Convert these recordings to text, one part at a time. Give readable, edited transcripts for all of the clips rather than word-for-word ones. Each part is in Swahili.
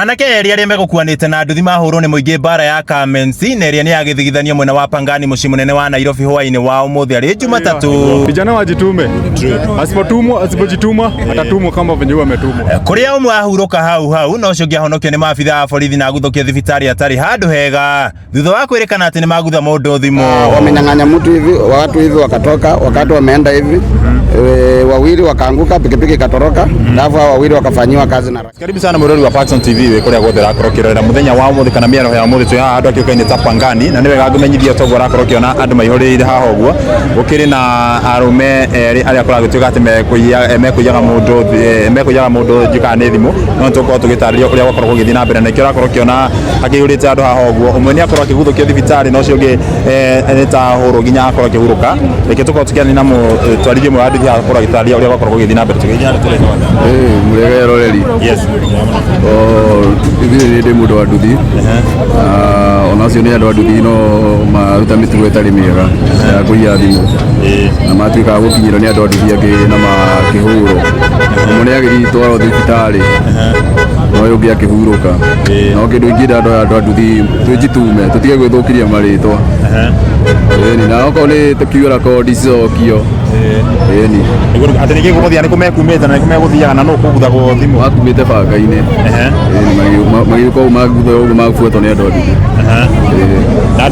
Anake eri aria megukuanite na nduthi mahurwo ni muingi bara ya Kamensi na eria ni agithigithanio mwena wa Pangani muci munene wa Nairobi hwaini wa umuthi ari Jumatatu. Vijana wajitume. Asipojituma atatumwa kama venye wametumwa. Kuria umwe ahuruka hau no cio ngiahonokio ni maabitha a borithi na guthukia thibitari atari handu hega thutha wa kwirikana ati ni magutha mundu thimo. Wamenyang'anya mtu hivi, watu hivi wakatoka, wakati wameenda hivi wawili wakaanguka, pikipiki ikatoroka, alafu wawili wakafanyiwa kazi na. Karibu sana murori wa Paxson TV we kuria gothe rakorokirera muthenya wa umuthi kana miaro ya umuthi twa andu akiukaine ta Pangani na niwe gagumenyithia togo rakorokiona andu maihurire haha uguo gukiri na arume eri aria kuragituka ati mekuyaga mundu jikane thimu no tuko tugitariria uria gwakorwo githii na mbere na ikio rakorokiona akiyurite andu haha uguo umwe ni akorwo akiguthukia thibitari no cio ngi ta huru ginya akorwo akihuruka reke tuko tukiani na twarithie mwe andu haha akorwo agitariria uria gwakorwo githii na mbere tuginya murege roreri. Yes. Ithi ndi mundu wa nduthi onacio ni andu a nduthi no maruta mitugo itari miega ya kuiya thimu na matuika gukinyirwo ni andu a nduthi angi na makihuro umwe ni agithitwarwo thibitari no uyu ungi akihuruka no kindu ingida andu a nduthi twijitume tutige gwithukiria maritwa ni na oko ni tukiura kodi cokio ni iguru ati ni giguthia ni kumekumite na kumeguthiaga na no kugutha go thimu wakumite banga-ini ni magiko magutha ugu mafuatwo ni andu a nduthi na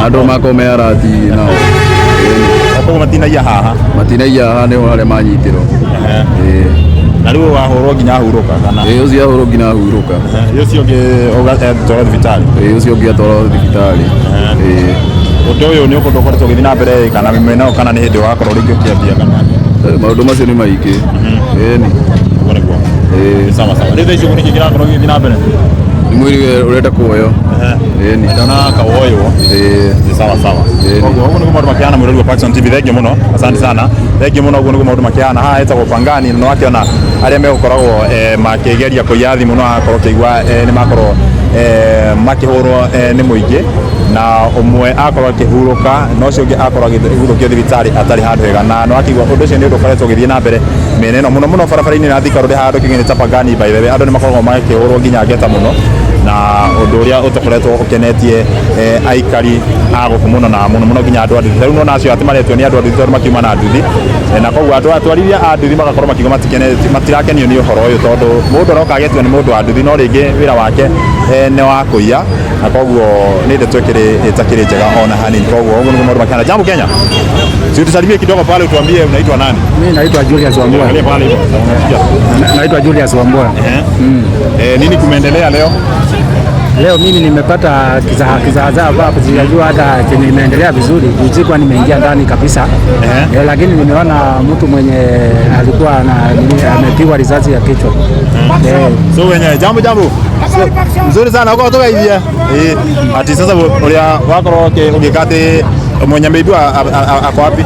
andu makoro me arati nao ako matinaia haha niho aria manyitirwo na riu wahurwo nginya ahuruka kana ucio ahurwo nginya ahuruka ucio ngi ugatwara thibitari ucio ngi atwarwo thibitari undu uyu ni ukundu ukoretwo ugithi na mbere kana mimena kana ni hindi wakorwo ringi ukiambia kana maundu macio ni maingi ni ugonegwo sawa riu thaici ugu niki kirakorwo githi na mbere ni mwiri urenda kuoyo ni ndona kawoyo sawa ugu niguo maundu makiana mwirori wa Paxson TV thengio muno asante sana thengio muno ugu niguo maundu makiana haha etagwo Pangani no akiona aria megukoragwo makigeria kuiya thimu no akorwo kigwa ni makorwo makihurwo ni muingi na umwe akorwo akihuruka no cio ngi akorwo agithukia thibitari atari handu hega na no akigwa undu ucio ni undu ukoretwo ugithii na mbere meneno muno barabara-ini na Thika Road handu kingine ta Pangani by the way andu ni makoragwo makihurwo nginya ngeta muno na undu uria utakoretwo ukenetie aikari aguku muno na muno nginya andu a nduthi riu no nacio ati maretwo ni andu a nduthi tondu makiuma na nduthi na koguo andu atwarithia a nduthi magakorwo makiuga matirakenio ni uhoro uyu tondu mundu aroka agetio ni mundu wa nduthi no ringi wira wake ni wa kuiya na koguo ni ndeto itakiri njega ona hanini koguo uguo niguo maundu makiana. Jambo Kenya, si tusalimie kidogo pale, utuambie unaitwa nani? Mimi naitwa Julius Wambua. Naitwa Julius Wambua. Nini kumeendelea leo? Leo mimi nimepata kizaazaa hapa, sijajua hata chenye imeendelea vizuri. Usiku nimeingia ndani kabisa. Lakini nimeona mtu mwenye alikuwa amepigwa risasi ya kichwa. So wenye jambo. Mzuri sana uko kutoka hivi. Ati sasa ulia wako ugikate mwenye ameibiwa ako wapi?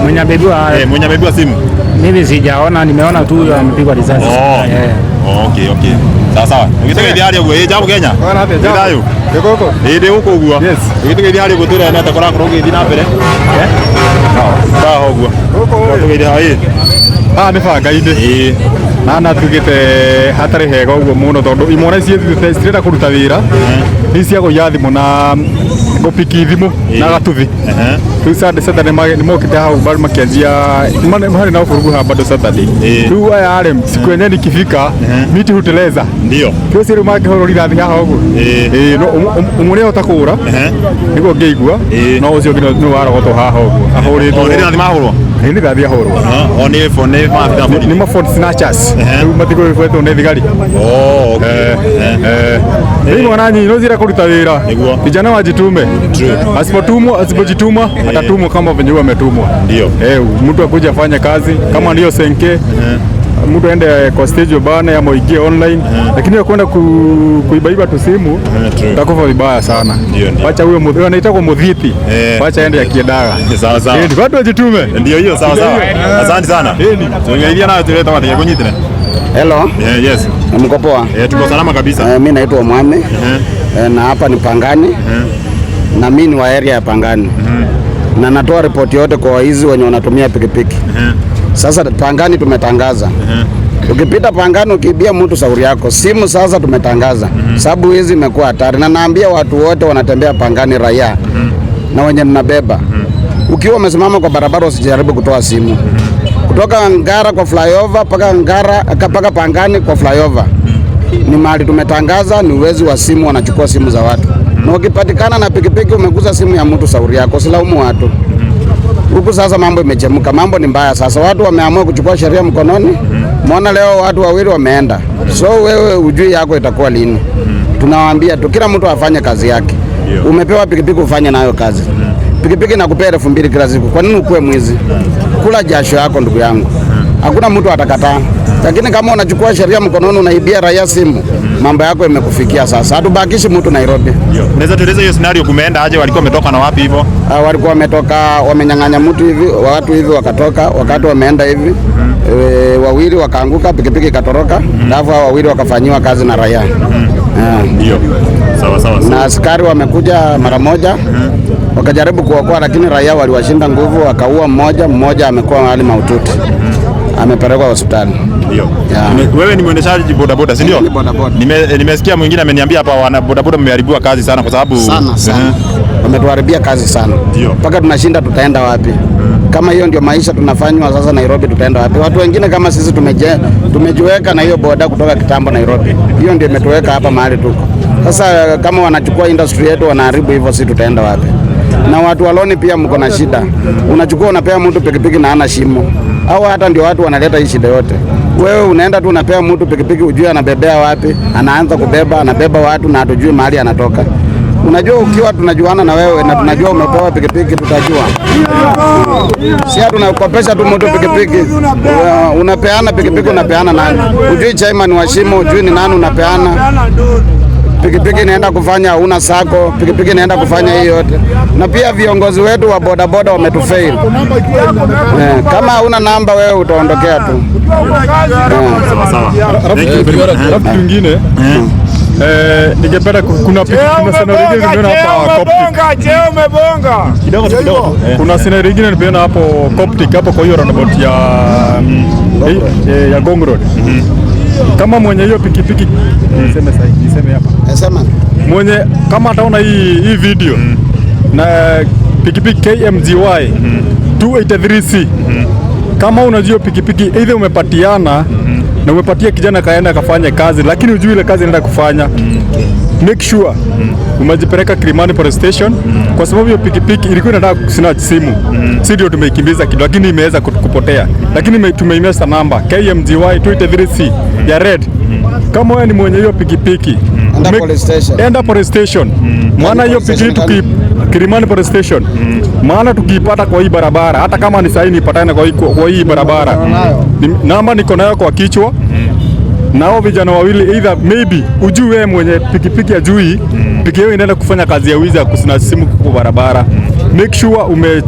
Mwenye ameibiwa simu. Mimi sijaona, nimeona tu amepigwa risasi. Okay. Sawa. Ugitaka idhiari ugo jambo Kenya. Ndayo. Gekoko. Ndi huko ugo. Yes. Ugitaka idhiari ugo tira na takora kuroge idhi na mbere. Sawa ugo. Ugitaka idhiari. Ni banga-ini na tugite hatari hega uguo muno tondu imwe cirenda kuruta wira ni cia guiya thimu na gupiki thimu na gatuthi riu Saturday ni mokite hau bado makianjia mahali na ufurugu ha bado Saturday riu aya arem siku yenyewe nikifika miti huteleza ndio kio siru makihoro rirathi haha uguo no umuri utakura niguo ngeigua no ucio ngino ni warogotwo haha uguo ahuritwo ni mahurwo ni gathia hurwo ni mafoni snatchers matigo rifetwo ni thigari ni mwana nyinyi no zira kuruta wira vijana wajitume asipojituma atatumwa kama venye ametumwa ndio mtu akuja afanye kazi kama ndio senke mtu aende kwa stage bana ya moingie online lakini kwenda kuibaiba tu simu utakufa vibaya sana. Acha huyo mudhiti anaitwa mudhiti, acha aende akiedaga. Sawa. Watu wajitume. Ndio hiyo sawa. Asante sana. Tuangalia nayo tuleta watu ya kunyitene. Hello. Yes. Mko poa? Tuko salama kabisa. Mimi naitwa Mwame. Na hapa ni Pangani. Na mimi ni wa area ya Pangani. Na natoa ripoti yote kwa hizi wenye wanatumia pikipiki. Sasa Pangani tumetangaza Ukipita Pangani ukiibia mtu sauri yako. Simu sasa tumetangaza. Sababu hizi imekuwa hatari. Na naambia watu wote wanatembea Pangani raia na wenye mnabeba. Ukiwa umesimama kwa barabara usijaribu kutoa simu. Kutoka Ngara kwa flyover mpaka Pangani kwa flyover. Ni mahali tumetangaza, ni uwezi wa simu, wanachukua simu za watu. Na ukipatikana na pikipiki umeguza simu ya mtu sauri yako, usilaumu watu. Huku sasa mambo imechemka, mambo ni mbaya sasa. Watu wameamua kuchukua sheria mkononi. Muona leo watu wawili wameenda. So wewe ujui yako itakuwa lini. Tunawaambia tu kila mtu afanye kazi yake. Umepewa pikipiki ufanye nayo kazi. Pikipiki nakupea 2,000 kila siku. Kwa nini ukue mwizi? Kula jasho yako ndugu yangu. Hakuna mtu atakataa. Lakini kama unachukua sheria mkononi unaibia raia simu, mambo yako imekufikia sasa. Hatubakishi mtu Nairobi. Unaweza tueleza hiyo scenario kumeenda aje, walikuwa wametoka na wapi hivyo? Walikuwa wametoka, wamenyang'anya mtu hivi, watu hivi wakatoka, wakati wameenda hivi, wawili wakaanguka, pikipiki ikatoroka, alafu hao wawili wakafanyiwa kazi na raia. Ndio. Sawa. Na askari wamekuja mara moja. Wakajaribu kuokoa lakini raia waliwashinda nguvu, wakaua mmoja amekuwa hali mahututi. Amepelekwa hospitali. Ndio. Wewe ni mwendeshaji bodaboda, si ndio? Ni bodaboda. Nimesikia mwingine ameniambia hapa wana bodaboda mmeharibiwa kazi sana kwa sababu sana. Wametuharibia kazi sana. Mpaka tunashinda tutaenda wapi? Kama hiyo ndio maisha tunafanywa sasa Nairobi, tutaenda wapi? Watu wengine kama sisi tumejiweka na hiyo boda kutoka kitambo Nairobi. Hiyo ndio imetuweka hapa mahali tuko. Sasa kama wanachukua industry yetu wanaharibu hivyo, sisi tutaenda wapi? Na watu waloni pia mko na shida. Unachukua unapea mtu pikipiki na hana shimo. Au hata ndio watu wanaleta hii shida yote. Wewe unaenda tu unapea mtu pikipiki ujue anabebea wapi, anaanza kubeba, anabeba watu na hatujui mahali anatoka. Unajua ukiwa tunajuana na wewe na tunajua umepewa pikipiki tutajua. Si hata tunakopesha tu mtu pikipiki. Unapeana pikipiki unapeana nani? Ujui chairman wa shimo, ujui ni nani unapeana. Pikipiki inaenda kufanya una sako, pikipiki inaenda kufanya hii yote. Na pia viongozi wetu wa bodaboda wametufail. Kama hauna namba wewe utaondokea tu. Sawa. Alafu kingine ningependa kuna scenario nyingine nimeona hapa Coptic. Kidogo. Kuna scenario nyingine nimeona hapo Coptic hapo kwa hiyo roundabout ya Ngong Road. Kama mwenye hiyo pikipiki niseme hapa. Sema. Mwenye kama ataona hii video na pikipiki KMGY 283C. Kama unajua pikipiki either umepatiana na umepatia kijana kaenda akafanya kazi lakini hujui ile kazi inaenda kufanya. Make sure umejipeleka Kilimani Police Station kwa sababu hiyo pikipiki ilikuwa inataka snatch simu. Si ndio tumeikimbiza kidogo lakini imeweza kupotea. Lakini tumeimesa namba KMGY 283C ya red. Kama wewe ni mwenye hiyo pikipiki enda police station. Maana hiyo pikipiki Kilimani Police Station. Maana tukiipata kwa hii barabara hata kama ni saini ipatane kwa hii barabara. Namba niko nayo kwa kichwa. Nao vijana wawili either maybe ujui wewe mwenye pikipiki ya jui pikipiki yao inaenda kufanya kazi ya wizi ya kusina simu kwa barabara. Make sure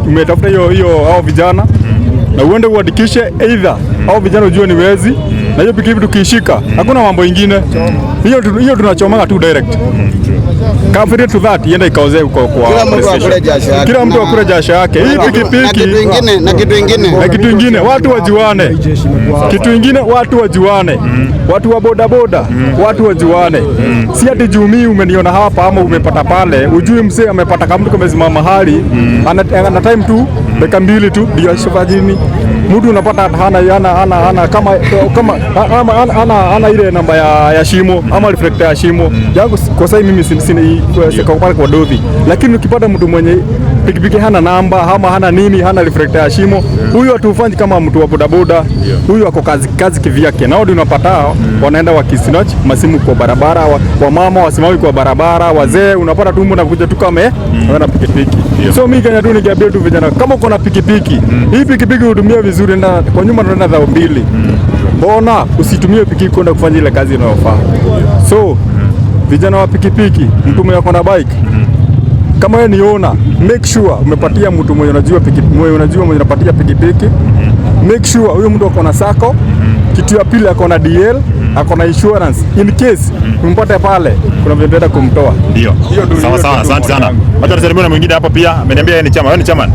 umetafuta hiyo hao vijana na uende uandikishe either hao vijana ujue ni wezi na hiyo pikipiki tukishika hakuna mambo ingine. Hiyo tunachomanga tu direct. Confident to that ienda ikaoze kwa kila mtu akule jasho yake. Hii pikipiki na kitu ingine watu wajuane. Kitu ingine watu wajuane. Watu wa bodaboda watu wajuane. Si ati jumii umeniona hapa ama umepata pale ujui msee amepata kama mtu kamesimama mahali ana time tu dakika 2 tu ndio ashafajini. Mtu unapata hana kama ile namba ya shimo ama reflector ya shimo. Yangu kwa sasa mimi sina kwa dovi. Lakini ukipata mtu mwenye pikipiki hana namba ama hana nini hana reflector ya shimo, huyu atufanyi kama mtu wa bodaboda. Huyu ako kazi kivyake. Nao ndio unapata wanaenda wakisnatch masimu kwa barabara, wa mama wasimami kwa barabara, wazee unapata tu mtu anakuja tu kama wana pikipiki. So mimi Kenya tu nikiambia tu vijana kama uko na pikipiki, hii pikipiki hudumia vizuri na kwa nyuma tunaenda dhao 2. Mbona usitumie pikipiki kwenda kufanya ile kazi inayofaa? So vijana wa pikipiki, mtu mwenye ako na bike, kama wewe niona, make sure umepatia mtu mwenye unajua pikipiki, mwenye unapatia pikipiki. Make sure huyo mtu ako na sako. Kitu ya pili ako na DL, ako na insurance. In case umpate pale, kuna vile ndio kumtoa. Ndio. Sawa, asante sana. Wacha tusalimie na mwingine hapa pia. Ameniambia yeye ni chama. Wewe ni chairman?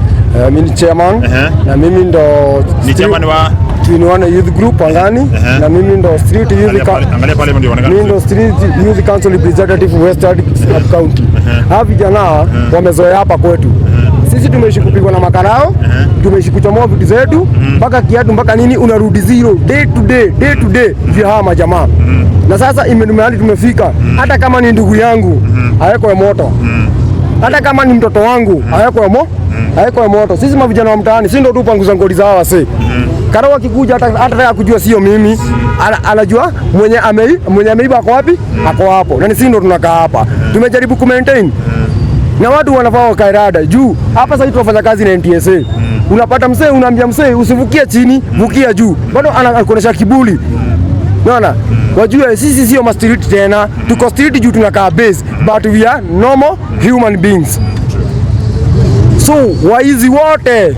Mimi ni chairman. Na mimi ndo ni chairman wa tuinuane youth group Pangani na mimi ndo street youth angalia pale ndio wanaonekana. Mimi ndo street youth council representative Western County. Hawa vijana wamezoea hapa kwetu. Sisi tumeishi kupigwa na makarao, tumeishi kuchomoa vitu zetu mpaka kiatu mpaka nini unarudi zero day to day vya hawa majamaa. Na sasa imenumeani tumefika hata kama ni ndugu yangu hayako moto. Hata kama ni mtoto wangu hayako moto. Sisi mavijana wa mtaani si ndio tupanguza ngoli za wase. Karao akikuja hata kujua sio mimi, anajua mwenye ameiba ako wapi? Ako hapo. Na sisi ndio tunakaa hapa. Tumejaribu ku maintain. Na watu wanafaa wakairada juu hapa sasa tunafanya kazi na NTSA. Unapata msee unaambia msee usivukie chini, vukia juu. Bado anakuonesha kiburi. Unaona? Wajua sisi sio ma street tena. Tuko street juu tunakaa base, but we are normal human beings. So waizi wote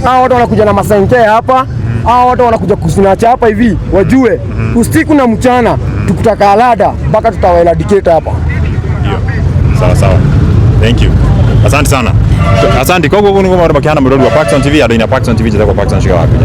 hao watu wanakuja na masenke hapa, hao watu wanakuja kusinacha hapa hivi, wajue usiku na mchana tukutaka alada mpaka tutawaeradicate hapa. Ndio. Sawa sawa. Thank you. Asante sana. Asante kwa kuwa ngoma makiana mdogo wa Paxson TV, ina Paxson TV kwa Paxson shika wapi.